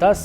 10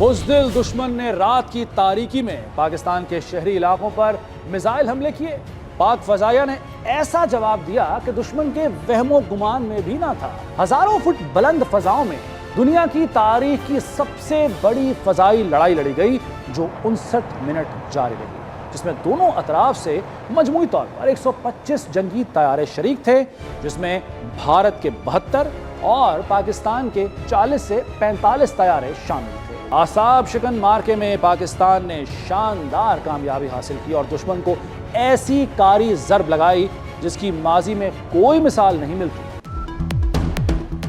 بزدل دشمن نے رات کی تاریکی میں پاکستان کے شہری علاقوں پر میزائل حملے کیے۔ پاک فضائیہ نے ایسا جواب دیا کہ دشمن کے وہم و گمان میں بھی نہ تھا۔ ہزاروں فٹ بلند فضاؤں میں دنیا کی تاریخ کی سب سے بڑی فضائی لڑائی لڑی گئی جو 59 منٹ جاری رہی، جس میں دونوں اطراف سے مجموعی طور پر 125 جنگی طیارے شریک تھے، جس میں بھارت کے 72 اور پاکستان کے 40 سے 45 طیارے شامل تھے۔ اعصاب شکن مارکے میں پاکستان نے شاندار کامیابی حاصل کی اور دشمن کو ایسی کاری ضرب لگائی جس کی ماضی میں کوئی مثال نہیں ملتی۔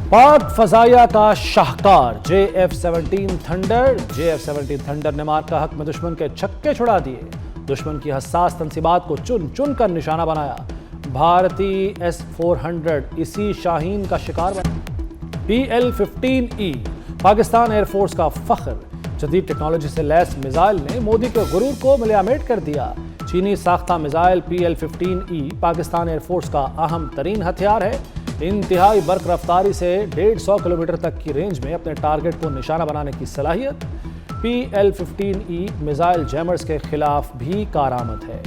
پاک فضائیہ کا شاہکار JF-17 تھنڈر نے مارکہ حق میں دشمن کے چھکے چھڑا دیے، دشمن کی حساس تنصیبات کو چن چن کر نشانہ بنایا۔ بھارتی S-400 اسی شاہین کا شکار بنا۔ PL-15E پاکستان ایئر فورس کا فخر، جدید ٹیکنالوجی سے لیس میزائل نے مودی کے غرور کو ملیامیٹ کر دیا۔ چینی ساختہ missile PL-15E Pakistan air force کا اہم ترین ہتھیار ہے۔ انتہائی برق رفتاری سے 150 کلومیٹر تک کی رینج میں اپنے ٹارگٹ کو نشانہ بنانے کی صلاحیت PL-15E میزائل جیمرز کے خلاف بھی کارآمد ہے۔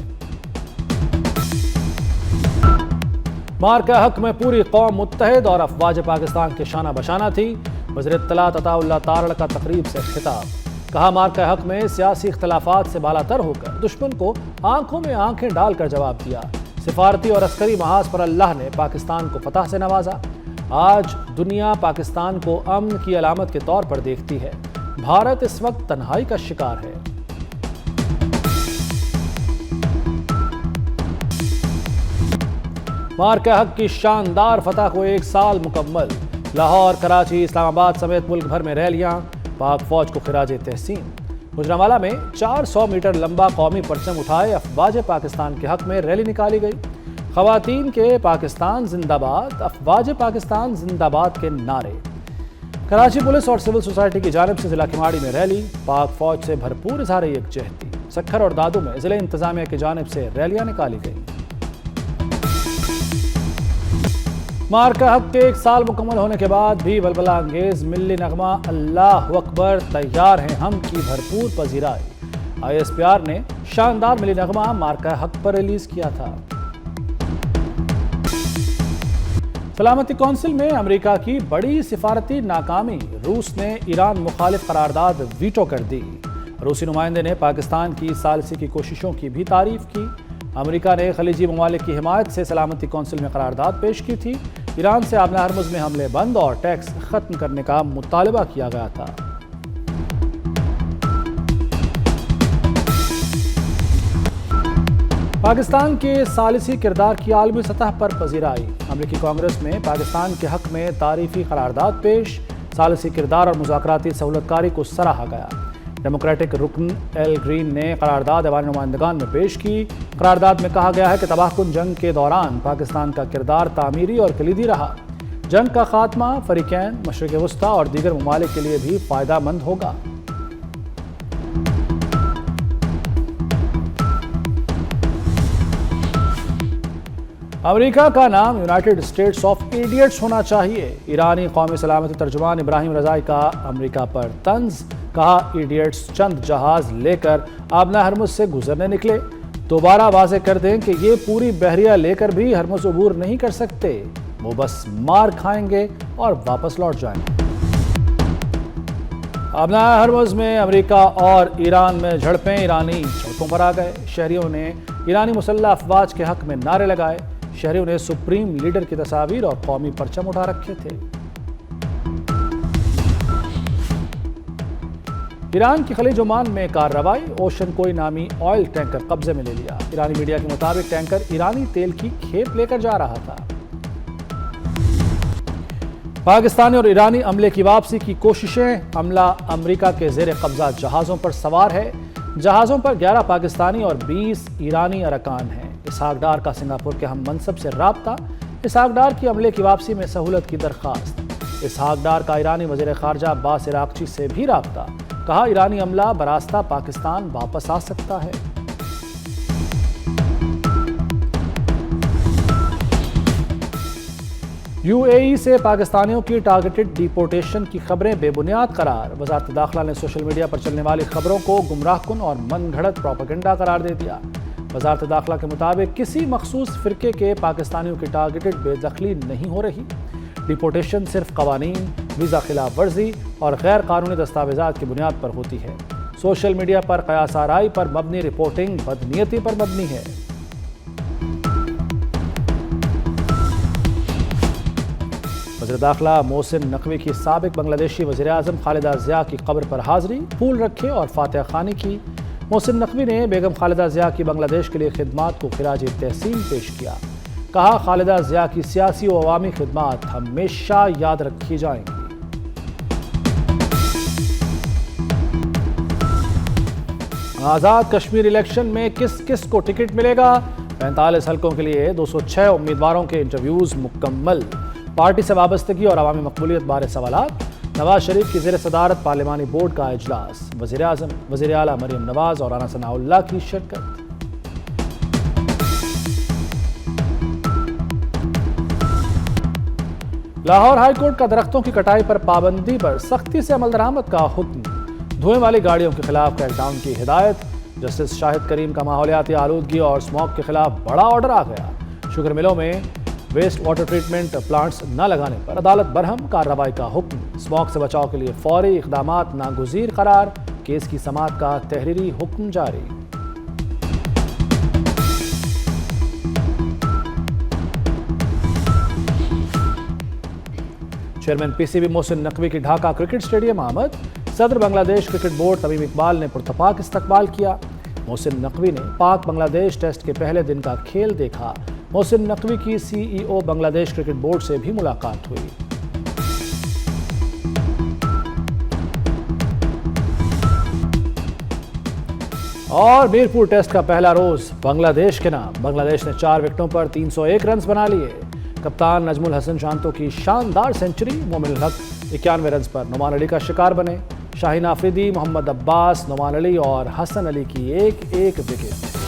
مارکہ حق میں پوری قوم متحد اور افواج پاکستان کے شانہ بشانہ تھی۔ وزیر اطلاعات عطا اللہ تارڑ کا تقریب سے خطاب، کہا مارکہ حق میں سیاسی اختلافات سے بالاتر ہو کر دشمن کو آنکھوں میں آنکھیں ڈال کر جواب دیا۔ سفارتی اور عسکری محاذ پر اللہ نے پاکستان کو فتح سے نوازا۔ آج دنیا پاکستان کو امن کی علامت کے طور پر دیکھتی ہے۔ بھارت اس وقت تنہائی کا شکار ہے۔ مارکہ حق کی شاندار فتح کو 1 سال مکمل۔ لاہور، کراچی، اسلام آباد سمیت ملک بھر میں ریلیاں، پاک فوج کو خراج تحسین۔ گوجرانوالہ میں 400 میٹر لمبا قومی پرچم اٹھائے افواج پاکستان کے حق میں ریلی نکالی گئی۔ خواتین کے پاکستان زندہ باد، افواج پاکستان زندہ باد کے نعرے۔ کراچی پولیس اور سول سوسائٹی کی جانب سے ضلع کھماڑی میں ریلی، پاک فوج سے بھرپور اظہار یکجہتی۔ سکھر اور دادو میں ضلع انتظامیہ کی جانب سے ریلیاں نکالی گئیں۔ مارکہ حق کے 1 سال مکمل ہونے کے بعد بھی بلبلہ انگیز ملی نغمہ اللہ اکبر تیار ہیں ہم کی بھرپور پذیرائی۔ ISPR نے شاندار ملی نغمہ مارکہ حق پر ریلیز کیا تھا۔ سلامتی کونسل میں امریکہ کی بڑی سفارتی ناکامی، روس نے ایران مخالف قرارداد ویٹو کر دی۔ روسی نمائندے نے پاکستان کی ثالثی کی کوششوں کی بھی تعریف کی۔ امریکہ نے خلیجی ممالک کی حمایت سے سلامتی کونسل میں قرارداد پیش کی تھی۔ ایران سے آبنہ ہرمز میں حملے بند اور ٹیکس ختم کرنے کا مطالبہ کیا گیا تھا۔ پاکستان کے ثالثی کردار کی عالمی سطح پر پذیرائی، امریکی کانگریس میں پاکستان کے حق میں تعریفی قرارداد پیش، ثالثی کردار اور مذاکراتی سہولت کاری کو سراہا گیا۔ ڈیموکریٹک رکن ایل گرین نے قرارداد ایوان نمائندگان میں پیش کی۔ قرارداد میں کہا گیا ہے کہ تباہ کن جنگ کے دوران پاکستان کا کردار تعمیری اور کلیدی رہا۔ جنگ کا خاتمہ فریقین، مشرق وسطیٰ اور دیگر ممالک کے لیے بھی فائدہ مند ہوگا۔ امریکہ کا نام یونائیٹڈ اسٹیٹس آف ایڈیٹس ہونا چاہیے، ایرانی قومی سلامتی ترجمان ابراہیم رضائی کا امریکہ پر طنز، کہا ایڈیٹس چند جہاز لے کر آبنہ ہرمز سے گزرنے نکلے، دوبارہ واضح کر دیں کہ یہ پوری بحریہ لے کر بھی ہرمز عبور نہیں کر سکتے، وہ بس مار کھائیں گے اور واپس لوٹ جائیں گے۔ آبنہ ہرمز میں امریکہ اور ایران میں جھڑپیں، ایرانی سڑکوں پر آ گئے، شہریوں نے ایرانی مسلح افواج کے حق میں نعرے لگائے، شہریوں نے سپریم لیڈر کی تصاویر اور قومی پرچم اٹھا رکھے تھے۔ ایران کی خلیج عمان میں کارروائی، اوشن کوئی نامی آئل ٹینکر قبضے میں لے لیا، ایرانی میڈیا کے مطابق ٹینکر ایرانی تیل کی کھیپ لے کر جا رہا تھا۔ پاکستانی اور ایرانی عملے کی واپسی کی کوششیں، عملہ امریکہ کے زیر قبضہ جہازوں پر سوار ہے، جہازوں پر 11 پاکستانی اور 20 ایرانی ارکان ہیں۔ اسحاق ڈار کا سنگاپور کے ہم منصب سے رابطہ، اسحاق ڈار کی عملے کی واپسی میں سہولت کی درخواست۔ اسحاق ڈار کا ایرانی وزیر خارجہ عباس عراقچی سے بھی رابطہ، کہا ایرانی عملہ براستہ پاکستان واپس آ سکتا ہے۔ UAE سے پاکستانیوں کی ٹارگیٹڈ ڈیپورٹیشن کی خبریں بے بنیاد قرار۔ وزارت داخلہ نے سوشل میڈیا پر چلنے والی خبروں کو گمراہ کن اور من گھڑت پروپیگنڈا قرار دے دیا۔ وزارت داخلہ کے مطابق کسی مخصوص فرقے کے پاکستانیوں کی ٹارگیٹڈ بے دخلی نہیں ہو رہی۔ ڈیپورٹیشن صرف قوانین، ویزا خلاف ورزی اور غیر قانونی دستاویزات کی بنیاد پر ہوتی ہے۔ سوشل میڈیا پر قیاس آرائی پر مبنی رپورٹنگ بدنیتی پر مبنی ہے۔ وزیر داخلہ محسن نقوی کی سابق بنگلہ دیشی وزیر اعظم خالدہ ضیاء کی قبر پر حاضری، پھول رکھے اور فاتحہ خوانی کی۔ محسن نقوی نے بیگم خالدہ ضیاء کی بنگلہ دیش کے لیے خدمات کو خراج تحسین پیش کیا۔ کہا خالدہ ضیاء کی سیاسی و عوامی خدمات ہمیشہ یاد رکھی جائیں گی۔ آزاد کشمیر الیکشن میں کس کس کو ٹکٹ ملے گا؟ 45 حلقوں کے لیے 206 امیدواروں کے انٹرویوز مکمل۔ پارٹی سے وابستگی اور عوامی مقبولیت بارے سوالات۔ نواز شریف کی زیر صدارت پارلیمانی بورڈ کا اجلاس۔ وزیر اعظم، وزیر اعلیٰ مریم نواز اور رانا ثناء اللہ کی شرکت۔ لاہور ہائی کورٹ کا درختوں کی کٹائی پر پابندی پر سختی سے عمل درآمد کا حکم۔ دھوئیں والی گاڑیوں کے خلاف کریک ڈاؤن کی ہدایت۔ جسٹس شاہد کریم کا ماحولیاتی آلودگی اور اسموگ کے خلاف بڑا آرڈر آ گیا۔ شوگر ملوں میں ویسٹ واٹر ٹریٹمنٹ پلانٹس نہ لگانے پر عدالت برہم، کارروائی کا حکم۔ اسموگ سے بچاؤ کے لیے فوری اقدامات ناگزیر قرار۔ کیس کی سماعت کا تحریری حکم جاری۔ چیئرمین PCB محسن نقوی کی ڈھاکہ کرکٹ اسٹیڈیم آمد۔ صدر بنگلہ دیش کرکٹ بورڈ تمیم اقبال نے پرتپاک استقبال کیا۔ محسن نقوی نے پاک بنگلہ دیش ٹیسٹ کے پہلے دن کا کھیل دیکھا۔ محسن نقوی کی CEO بنگلہ دیش کرکٹ بورڈ سے بھی ملاقات ہوئی۔ اور میرپور ٹیسٹ کا پہلا روز بنگلہ دیش کے نام۔ بنگلہ دیش نے 4 وکٹوں پر 301 رنز بنا لیے۔ کپتان نجم الحسن شانتو کی شاندار سنچری۔ مومن الحق 91 رنز پر نعمان علی کا شکار بنے۔ شاہین آفریدی، محمد عباس، نعمان علی اور حسن علی کی ایک ایک وکٹ۔